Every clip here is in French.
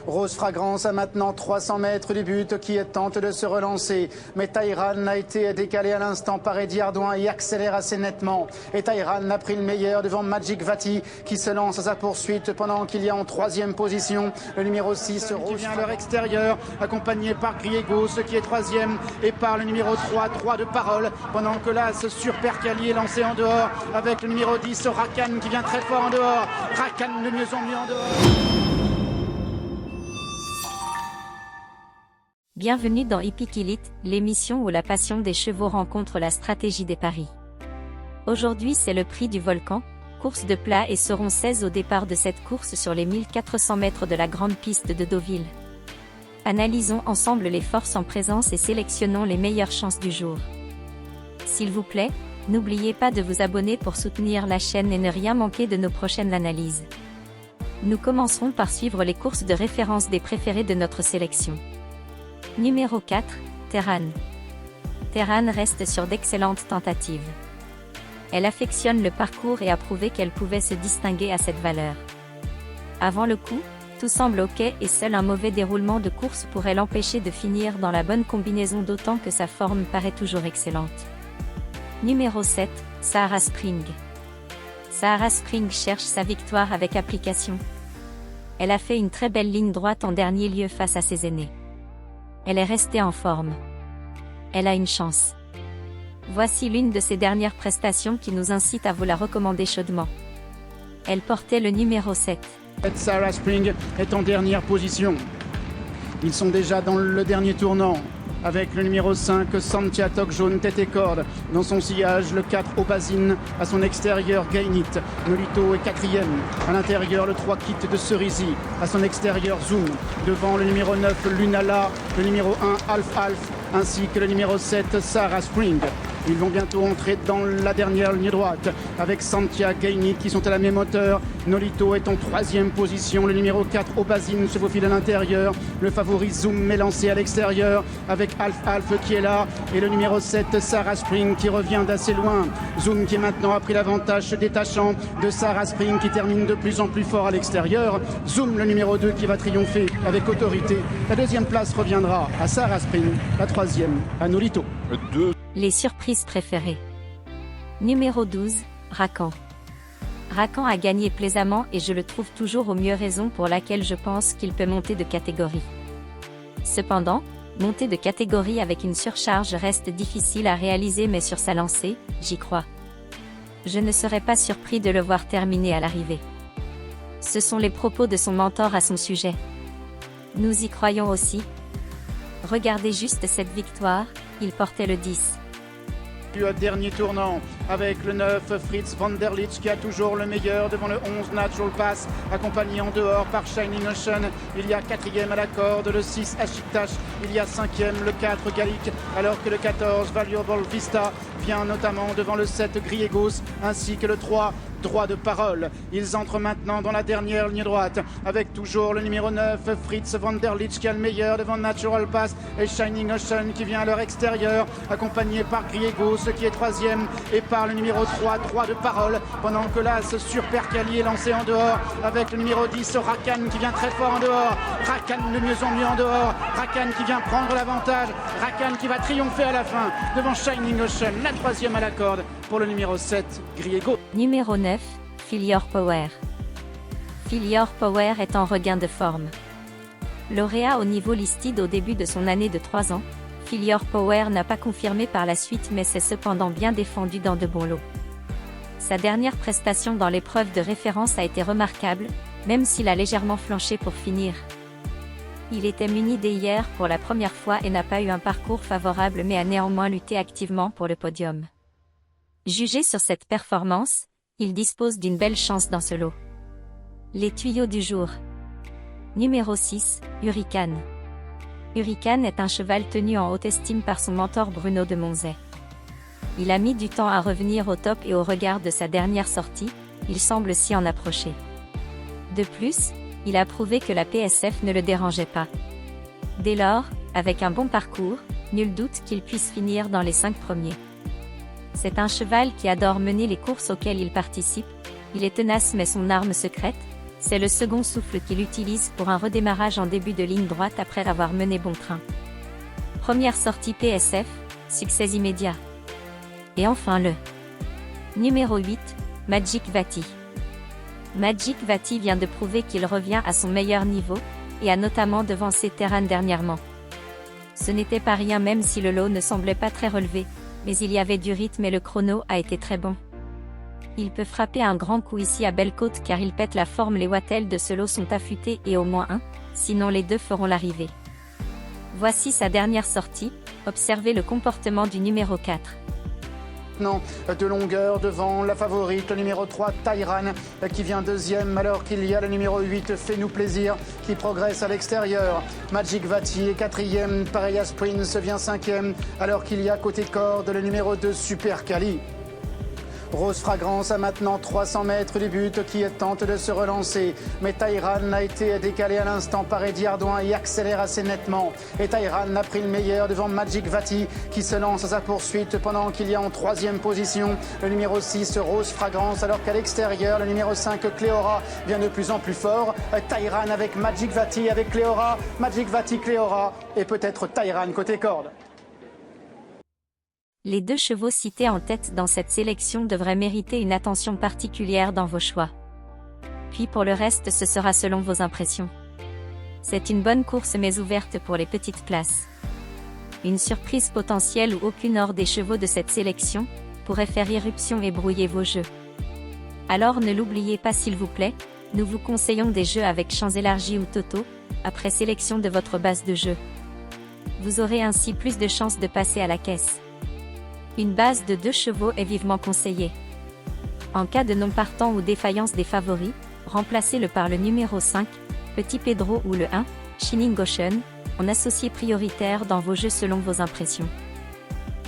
Rose Fragrance a maintenant 300 mètres du but qui tente de se relancer. Mais Tayran a été décalé à l'instant par Eddie Ardouin et accélère assez nettement. Et Tayran a pris le meilleur devant Magic Vati qui se lance à sa poursuite pendant qu'il y a en troisième position le numéro 6 Rose qui vient à leur extérieur, accompagné par Griego, ce qui est troisième, et par le numéro 3 de Parole, pendant que là ce Super-Cali est lancé en dehors avec le numéro 10 Rakan qui vient très fort en dehors. Rakan de mieux en mieux en dehors. Bienvenue dans Hippique Elite, l'émission où la passion des chevaux rencontre la stratégie des paris. Aujourd'hui c'est le prix du Volcan, course de plat et seront 16 au départ de cette course sur les 1400 mètres de la grande piste de Deauville. Analysons ensemble les forces en présence et sélectionnons les meilleures chances du jour. S'il vous plaît, n'oubliez pas de vous abonner pour soutenir la chaîne et ne rien manquer de nos prochaines analyses. Nous commencerons par suivre les courses de référence des préférés de notre sélection. Numéro 4, Terran. Terran reste sur d'excellentes tentatives. Elle affectionne le parcours et a prouvé qu'elle pouvait se distinguer à cette valeur. Avant le coup, tout semble ok et seul un mauvais déroulement de course pourrait l'empêcher de finir dans la bonne combinaison d'autant que sa forme paraît toujours excellente. Numéro 7, Sahara Spring. Sahara Spring cherche sa victoire avec application. Elle a fait une très belle ligne droite en dernier lieu face à ses aînés. Elle est restée en forme. Elle a une chance. Voici l'une de ses dernières prestations qui nous incite à vous la recommander chaudement. Elle portait le numéro 7. Sahara Spring est en dernière position. Ils sont déjà dans le dernier tournant. Avec le numéro 5, Santia Toc Jaune tête et corde. Dans son sillage, le 4, Opazine. À son extérieur, Gainit. Nolito est quatrième. À l'intérieur, le 3, Kit de Cerisy. À son extérieur, Zoom. Devant le numéro 9, Lunala. Le numéro 1, Alf. Ainsi que le numéro 7, Sahara Spring. Ils vont bientôt entrer dans la dernière ligne droite avec Santia, Gainit qui sont à la même hauteur. Nolito est en troisième position. Le numéro 4, Opazine, se faufile à l'intérieur. Le favori Zoom est lancé à l'extérieur avec Alf qui est là. Et le numéro 7, Sahara Spring qui revient d'assez loin. Zoom qui maintenant a pris l'avantage se détachant de Sahara Spring qui termine de plus en plus fort à l'extérieur. Zoom, le numéro 2 qui va triompher avec autorité. La deuxième place reviendra à Sahara Spring. La troisième à Nolito. Les surprises préférées. Numéro 12, Rakan. Rakan a gagné plaisamment et je le trouve toujours au mieux, raison pour laquelle je pense qu'il peut monter de catégorie. Cependant, monter de catégorie avec une surcharge reste difficile à réaliser, mais sur sa lancée, j'y crois. Je ne serais pas surpris de le voir terminer à l'arrivée. Ce sont les propos de son mentor à son sujet. Nous y croyons aussi. Regardez juste cette victoire, il portait le 10. Dernier tournant avec le 9 Fritz van der Litsch qui a toujours le meilleur devant le 11 Natural Pass, accompagné en dehors par Shining Ocean. Il y a quatrième à la corde le 6 Ashiktash, il y a cinquième le 4 Gallic, alors que le 14 Valuable Vista vient notamment devant le 7 Griegos ainsi que le 3 droit de Parole. Ils entrent maintenant dans la dernière ligne droite avec toujours le numéro 9 Fritz van der Litsch qui a le meilleur devant Natural Pass et Shining Ocean qui vient à leur extérieur, accompagné par Griegos qui est troisième et par le numéro 3 de Parole, pendant que là ce Super-Cali est lancé en dehors avec le numéro 10 Rakan qui vient très fort en dehors. Rakan de mieux en mieux en dehors. Rakan qui vient prendre l'avantage. Rakan qui va triompher à la fin devant Shining Ocean, la troisième à la corde pour le numéro 7 Griego. Numéro 9, Filior Power. Filior Power est en regain de forme. Lauréat au niveau listed au début de son année de 3 ans, Filior Power n'a pas confirmé par la suite, mais s'est cependant bien défendu dans de bons lots. Sa dernière prestation dans l'épreuve de référence a été remarquable, même s'il a légèrement flanché pour finir. Il était muni dès hier pour la première fois et n'a pas eu un parcours favorable, mais a néanmoins lutté activement pour le podium. Jugé sur cette performance, il dispose d'une belle chance dans ce lot. Les tuyaux du jour. Numéro 6, Hurricane. Hurricane est un cheval tenu en haute estime par son mentor Bruno de Monzet. Il a mis du temps à revenir au top et au regard de sa dernière sortie, il semble s'y en approcher. De plus, il a prouvé que la PSF ne le dérangeait pas. Dès lors, avec un bon parcours, nul doute qu'il puisse finir dans les 5 premiers. C'est un cheval qui adore mener les courses auxquelles il participe, il est tenace mais son arme secrète, C'est le second souffle qu'il utilise pour un redémarrage en début de ligne droite après avoir mené bon train. Première sortie PSF, succès immédiat. Et enfin le numéro 8, Magic Vati. Magic Vati vient de prouver qu'il revient à son meilleur niveau, et a notamment devancé Terran dernièrement. Ce n'était pas rien même si le lot ne semblait pas très relevé, mais il y avait du rythme et le chrono a été très bon. Il peut frapper un grand coup ici à Belle-Côte car il pète la forme. Les wattels de ce lot sont affûtés et au moins un, sinon les deux feront l'arrivée. Voici sa dernière sortie, observez le comportement du numéro 4. Non, de longueur devant la favorite, le numéro 3, Tyran, qui vient deuxième, alors qu'il y a le numéro 8, Fais-nous plaisir, qui progresse à l'extérieur. Magic Vati est quatrième, pareil à Prince vient cinquième, alors qu'il y a côté corde le numéro 2, Super Cali. Rose Fragrance a maintenant 300 mètres du but qui tente de se relancer. Mais Tyran a été décalé à l'instant par Eddie Ardouin et accélère assez nettement. Et Tyran a pris le meilleur devant Magic Vati qui se lance à sa poursuite pendant qu'il y a en troisième position le numéro 6 Rose Fragrance, alors qu'à l'extérieur le numéro 5 Cléora vient de plus en plus fort. Tyran avec Magic Vati avec Cléora, Magic Vati Cléora et peut-être Tyran côté corde. Les deux chevaux cités en tête dans cette sélection devraient mériter une attention particulière dans vos choix. Puis pour le reste, ce sera selon vos impressions. C'est une bonne course mais ouverte pour les petites places. Une surprise potentielle ou aucune hors des chevaux de cette sélection pourrait faire irruption et brouiller vos jeux. Alors ne l'oubliez pas s'il vous plaît, nous vous conseillons des jeux avec champs élargis ou totaux, après sélection de votre base de jeu. Vous aurez ainsi plus de chances de passer à la caisse. Une base de 2 chevaux est vivement conseillée. En cas de non partant ou défaillance des favoris, remplacez-le par le numéro 5, Petit Pedro ou le 1, Shining Ocean, en associé prioritaire dans vos jeux selon vos impressions.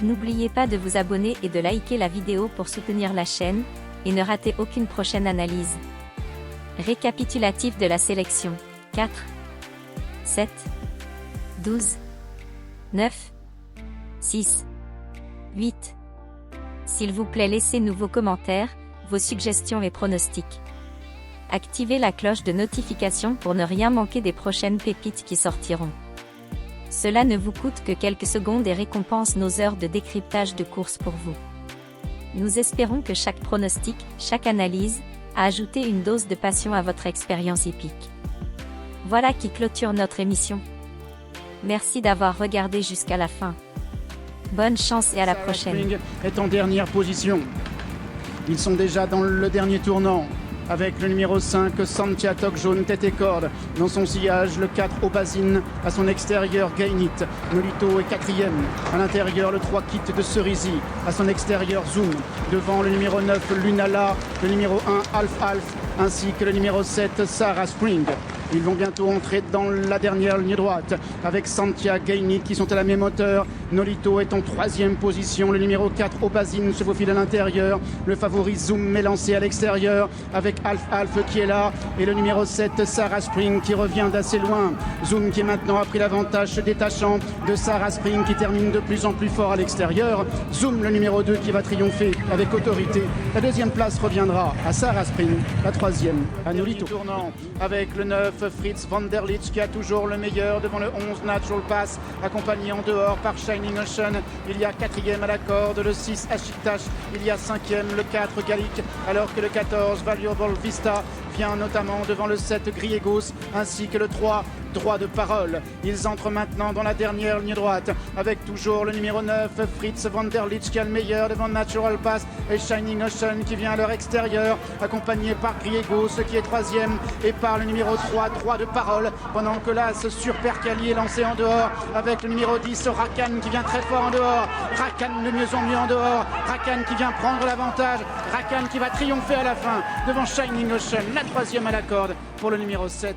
N'oubliez pas de vous abonner et de liker la vidéo pour soutenir la chaîne, et ne ratez aucune prochaine analyse. Récapitulatif de la sélection. 4, 7, 12, 9, 6, 8. S'il vous plaît, laissez-nous vos commentaires, vos suggestions et pronostics. Activez la cloche de notification pour ne rien manquer des prochaines pépites qui sortiront. Cela ne vous coûte que quelques secondes et récompense nos heures de décryptage de course pour vous. Nous espérons que chaque pronostic, chaque analyse, a ajouté une dose de passion à votre expérience épique. Voilà qui clôture notre émission. Merci d'avoir regardé jusqu'à la fin. Bonne chance et à la prochaine. Spring est en dernière position. Ils sont déjà dans le dernier tournant. Avec le numéro 5, Santiago jaune tête et corde. Dans son sillage, le 4, Opazine. À son extérieur, Gainit. Nolito est quatrième. À l'intérieur, le 3, Kit de Cerisy. À son extérieur, Zoom. Devant le numéro 9, Lunala. Le numéro 1, Alf. Ainsi que le numéro 7, Sarah Spring. Ils vont bientôt entrer dans la dernière ligne droite avec Santia, Gainit qui sont à la même hauteur. Nolito est en troisième position. Le numéro 4, Opazine, se faufile à l'intérieur. Le favori Zoom est lancé à l'extérieur avec Alf qui est là. Et le numéro 7, Sarah Spring qui revient d'assez loin. Zoom qui maintenant a pris l'avantage se détachant de Sarah Spring qui termine de plus en plus fort à l'extérieur. Zoom, le numéro 2 qui va triompher avec autorité. La deuxième place reviendra à Sarah Spring. La troisième à Nolito. Tournant avec le 9. Fritz van der Lich qui a toujours le meilleur devant le 11 Natural Pass, accompagné en dehors par Shining Ocean. Il y a quatrième à la corde, le 6 Ashiktash. Il y a cinquième, le 4 Gallic, alors que le 14 Valuable Vista vient notamment devant le 7 Griegos, ainsi que le 3 Droit de parole. Ils entrent maintenant dans la dernière ligne droite avec toujours le numéro 9 Fritz van der Lich qui a le meilleur devant Natural Pass et Shining Ocean qui vient à leur extérieur, accompagné par Griegos qui est troisième et par le numéro 3 Droit de parole, pendant que l'As Super Cali est lancé en dehors avec le numéro 10 Rakan qui vient très fort en dehors. Rakan de mieux en mieux en dehors. Rakan qui vient prendre l'avantage. Rakan qui va triompher à la fin devant Shining Ocean, la troisième à la corde pour le numéro 7